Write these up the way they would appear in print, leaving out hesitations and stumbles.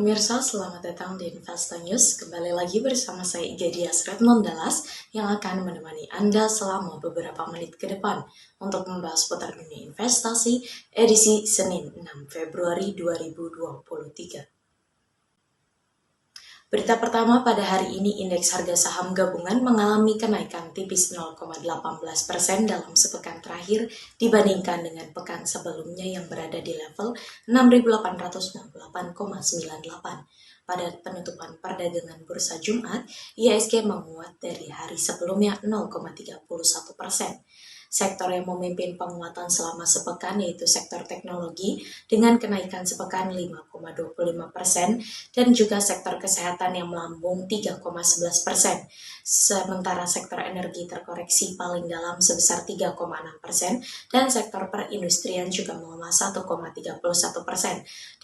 pemirsa, selamat datang di Investa News. Kembali lagi bersama saya Iga Dias Redmond Dallas yang akan menemani Anda selama beberapa menit ke depan untuk membahas seputar dunia investasi edisi Senin 6 Februari 2023. Berita pertama pada hari ini, indeks harga saham gabungan mengalami kenaikan tipis 0,18% dalam sepekan terakhir dibandingkan dengan pekan sebelumnya yang berada di level 6.898,98. Pada penutupan perdagangan bursa Jumat, IHSG menguat dari hari sebelumnya 0,31%. Sektor yang memimpin penguatan selama sepekan yaitu sektor teknologi dengan kenaikan sepekan 5,25% dan juga sektor kesehatan yang melambung 3,11%. Sementara sektor energi terkoreksi paling dalam sebesar 3,6% dan sektor perindustrian juga melemah 1,31%.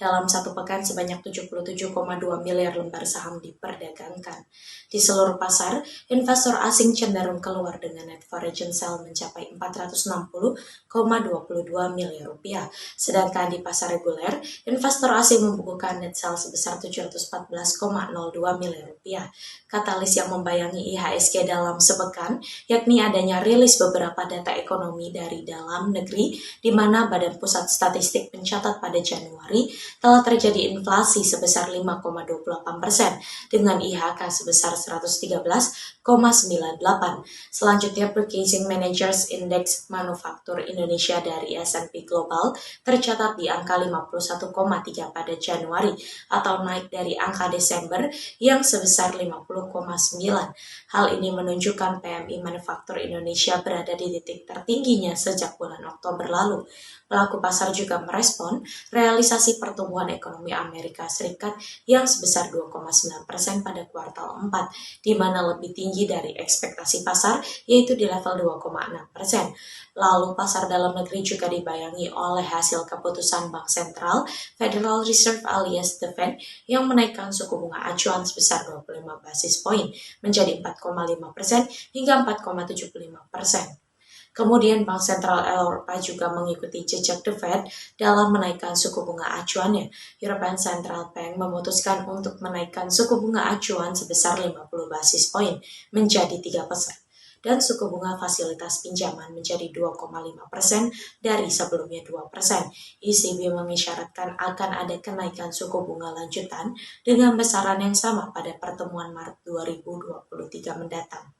Dalam satu pekan sebanyak 77,2 miliar lembar saham diperdagangkan. Di seluruh pasar, investor asing cenderung keluar dengan net foreign sale mencapai 460,22 miliar rupiah. Sedangkan di pasar reguler, investor asing membukukan net sale sebesar 714,02 miliar rupiah. Katalis yang membayangi IHSG dalam sepekan, yakni adanya rilis beberapa data ekonomi dari dalam negeri, di mana Badan Pusat Statistik mencatat pada Januari telah terjadi inflasi sebesar 5,28% dengan IHK sebesar 113,98. Selanjutnya, Purchasing Managers Index Manufaktur Indonesia dari S&P Global tercatat di angka 51,3 pada Januari atau naik dari angka Desember yang sebesar 50,9. Hal ini menunjukkan PMI Manufaktur Indonesia berada di titik tertingginya sejak bulan Oktober lalu. Pelaku pasar juga merespon realisasi pertumbuhan ekonomi Amerika Serikat yang sebesar 2,9% pada kuartal 4, di mana lebih tinggi dari ekspektasi pasar, yaitu di level 2,6%. Lalu pasar dalam negeri juga dibayangi oleh hasil keputusan Bank Sentral Federal Reserve alias The Fed yang menaikkan suku bunga acuan sebesar 25 basis poin menjadi 4,5% hingga 4,75%. Kemudian Bank Sentral Eropa juga mengikuti jejak The Fed dalam menaikkan suku bunga acuannya. European Central Bank memutuskan untuk menaikkan suku bunga acuan sebesar 50 basis poin menjadi 3% dan suku bunga fasilitas pinjaman menjadi 2,5% dari sebelumnya 2%. ECB mengisyaratkan akan ada kenaikan suku bunga lanjutan dengan besaran yang sama pada pertemuan Maret 2023 mendatang.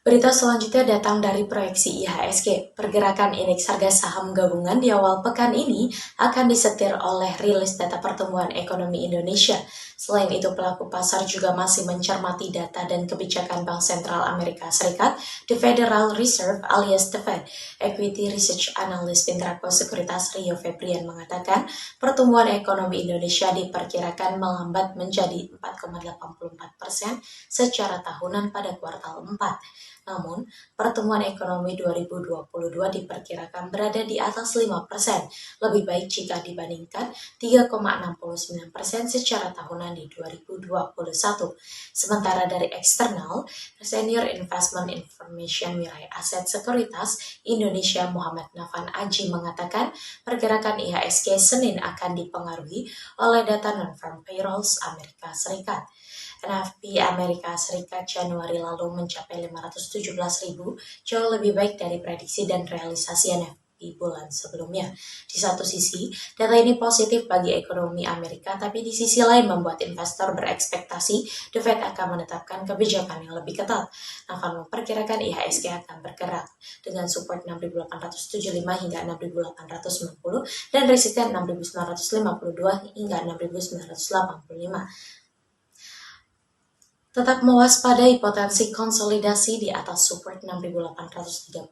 Berita selanjutnya datang dari proyeksi IHSG. Pergerakan indeks harga saham gabungan di awal pekan ini akan disetir oleh rilis data pertumbuhan ekonomi Indonesia. Selain itu, pelaku pasar juga masih mencermati data dan kebijakan Bank Sentral Amerika Serikat, The Federal Reserve alias The Fed. Equity Research Analyst Intraco Sekuritas Rio Febrian mengatakan pertumbuhan ekonomi Indonesia diperkirakan melambat menjadi 4,84% secara tahunan pada kuartal 4. Namun, pertumbuhan ekonomi 2022 diperkirakan berada di atas 5%, lebih baik jika dibandingkan 3,69% secara tahunan di 2021. Sementara dari eksternal, Senior Investment Information Mirai Aset Sekuritas Indonesia Muhammad Nafan Aji mengatakan pergerakan IHSG Senin akan dipengaruhi oleh data non-farm payrolls Amerika Serikat. NFP Amerika Serikat Januari lalu mencapai 517.000, jauh lebih baik dari prediksi dan realisasi NFP bulan sebelumnya. Di satu sisi, data ini positif bagi ekonomi Amerika, tapi di sisi lain membuat investor berekspektasi The Fed akan menetapkan kebijakan yang lebih ketat. Navan memperkirakan IHSG akan bergerak dengan support 6.875 hingga 6.890 dan resisten 6.952 hingga 6.985. Tetap mewaspadai potensi konsolidasi di atas support 6.830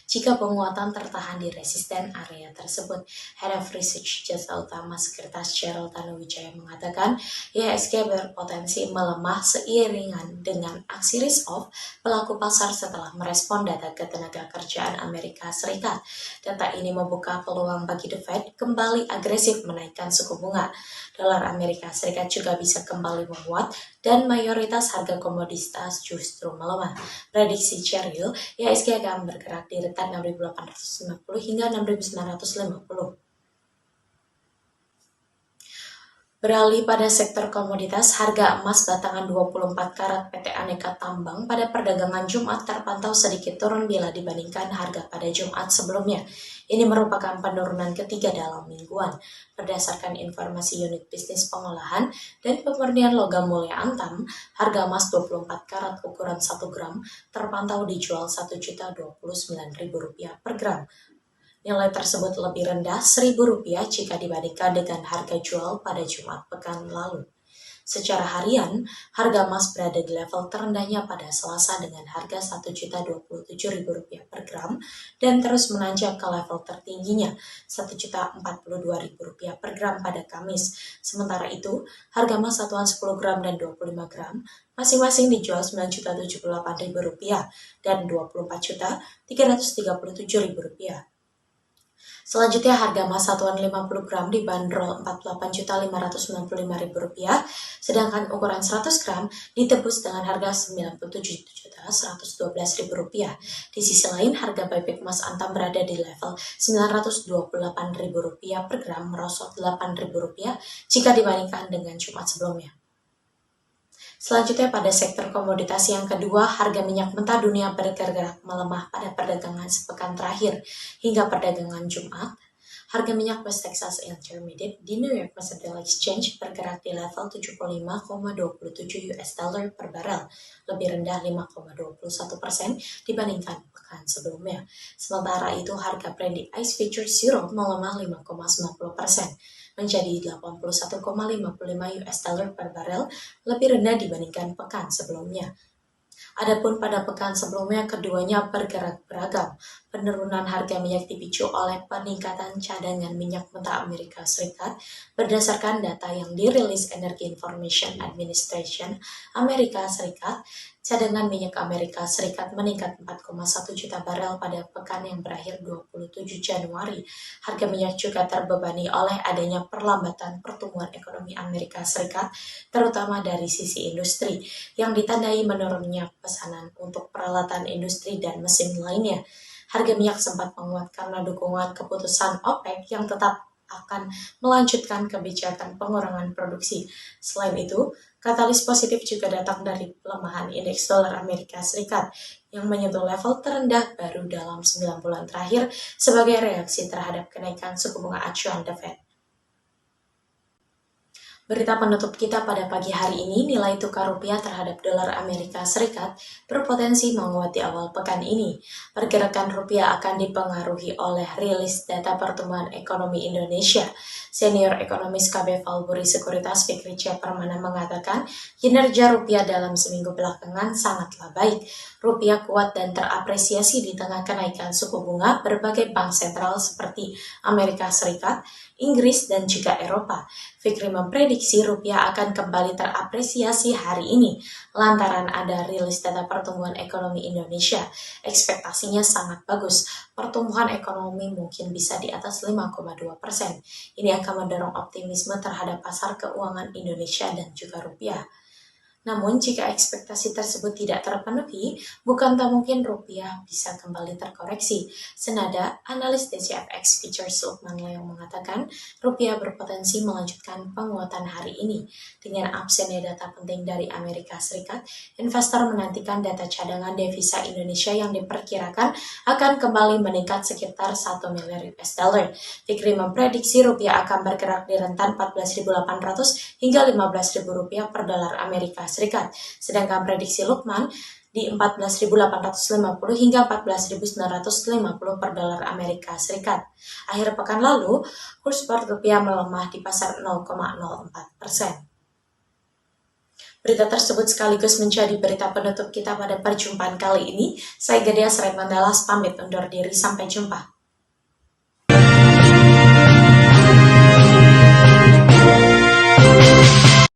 jika penguatan tertahan di resisten area tersebut. Head of Research Jasa Utama Sekuritas Cheryl Tanuwijaya mengatakan IHSG berpotensi melemah seiringan dengan aksi risk off pelaku pasar setelah merespon data ketenaga kerjaan Amerika Serikat. Data ini membuka peluang bagi The Fed kembali agresif menaikkan suku bunga. Dolar Amerika Serikat juga bisa kembali menguat dan mayoritas harga komoditas justru melemah. Prediksi Cheryl, IHSG akan bergerak di rentan 6.850 hingga 6.950. Beralih pada sektor komoditas, harga emas batangan 24 karat PT Aneka Tambang pada perdagangan Jumat terpantau sedikit turun bila dibandingkan harga pada Jumat sebelumnya. Ini merupakan penurunan ketiga dalam mingguan. Berdasarkan informasi unit bisnis pengolahan dan pemurnian logam mulia Antam, harga emas 24 karat ukuran 1 gram terpantau dijual Rp1.029.000 per gram. Nilai tersebut lebih rendah Rp1.000 jika dibandingkan dengan harga jual pada Jumat pekan lalu. Secara harian, harga emas berada di level terendahnya pada Selasa dengan harga Rp1.027.000 per gram dan terus menanjak ke level tertingginya Rp1.042.000 per gram pada Kamis. Sementara itu, harga emas satuan 10 gram dan 25 gram masing-masing dijual Rp9.078.000 dan Rp24.337.000. Selanjutnya harga emas satuan 50 gram dibanderol Rp48.595.000, sedangkan ukuran 100 gram ditebus dengan harga Rp97.112.000. Di sisi lain, harga buyback emas Antam berada di level Rp928.000 per gram, merosot Rp8.000 jika dibandingkan dengan Jumat sebelumnya. Selanjutnya pada sektor komoditas yang kedua, harga minyak mentah dunia bergerak melemah pada perdagangan sepekan terakhir. Hingga perdagangan Jumat, harga minyak West Texas Intermediate di New York Mercantile Exchange bergerak di level 75,27 US dollar per barel, lebih rendah 5,21% dibandingkan pekan sebelumnya. Sementara itu, harga Brent di ICE Futures Europe melemah 5,90%. menjadi 81,55 US dollar per barel, lebih rendah dibandingkan pekan sebelumnya. Adapun pada pekan sebelumnya, keduanya bergerak beragam. Penurunan harga minyak dipicu oleh peningkatan cadangan minyak mentah Amerika Serikat berdasarkan data yang dirilis Energy Information Administration Amerika Serikat. Cadangan minyak Amerika Serikat meningkat 4,1 juta barel pada pekan yang berakhir 27 Januari. Harga minyak juga terbebani oleh adanya perlambatan pertumbuhan ekonomi Amerika Serikat, terutama dari sisi industri, yang ditandai menurunnya pesanan untuk peralatan industri dan mesin lainnya. Harga minyak sempat menguat karena dukungan keputusan OPEC yang tetap akan melanjutkan kebijakan pengurangan produksi. Selain itu, katalis positif juga datang dari pelemahan indeks dolar Amerika Serikat yang menyentuh level terendah baru dalam 9 bulan terakhir sebagai reaksi terhadap kenaikan suku bunga acuan The Fed. Berita penutup kita pada pagi hari ini, nilai tukar rupiah terhadap dolar Amerika Serikat berpotensi menguat di awal pekan ini. Pergerakan rupiah akan dipengaruhi oleh rilis data pertumbuhan ekonomi Indonesia. Senior ekonomis KB Valburi Sekuritas Fikri C. Permana mengatakan, kinerja rupiah dalam seminggu belakangan sangatlah baik. Rupiah kuat dan terapresiasi di tengah kenaikan suku bunga berbagai bank sentral seperti Amerika Serikat, Inggris, dan juga Eropa. Fikri memprediksi rupiah akan kembali terapresiasi hari ini lantaran ada rilis data pertumbuhan ekonomi Indonesia. Ekspektasinya sangat bagus. Pertumbuhan ekonomi mungkin bisa di atas 5,2%. Ini akan mendorong optimisme terhadap pasar keuangan Indonesia dan juga rupiah. Namun, jika ekspektasi tersebut tidak terpenuhi, bukan tak mungkin rupiah bisa kembali terkoreksi. Senada, analis DCFX Futures Lukman Leong mengatakan, rupiah berpotensi melanjutkan penguatan hari ini. Dengan absennya data penting dari Amerika Serikat, investor menantikan data cadangan devisa Indonesia yang diperkirakan akan kembali meningkat sekitar 1 miliar US dollar. Fikri memprediksi rupiah akan bergerak di rentan 14.800 hingga 15.000 rupiah per dolar Amerika Serikat. Sedangkan prediksi Lukman di 14.850 hingga 14.950 per dolar Amerika Serikat. Akhir pekan lalu, kurs rupiah melemah di pasar 0,04%. Berita tersebut sekaligus menjadi berita penutup kita pada perjumpaan kali ini. Saya Gedia Sret Mandalas pamit undur diri, sampai jumpa.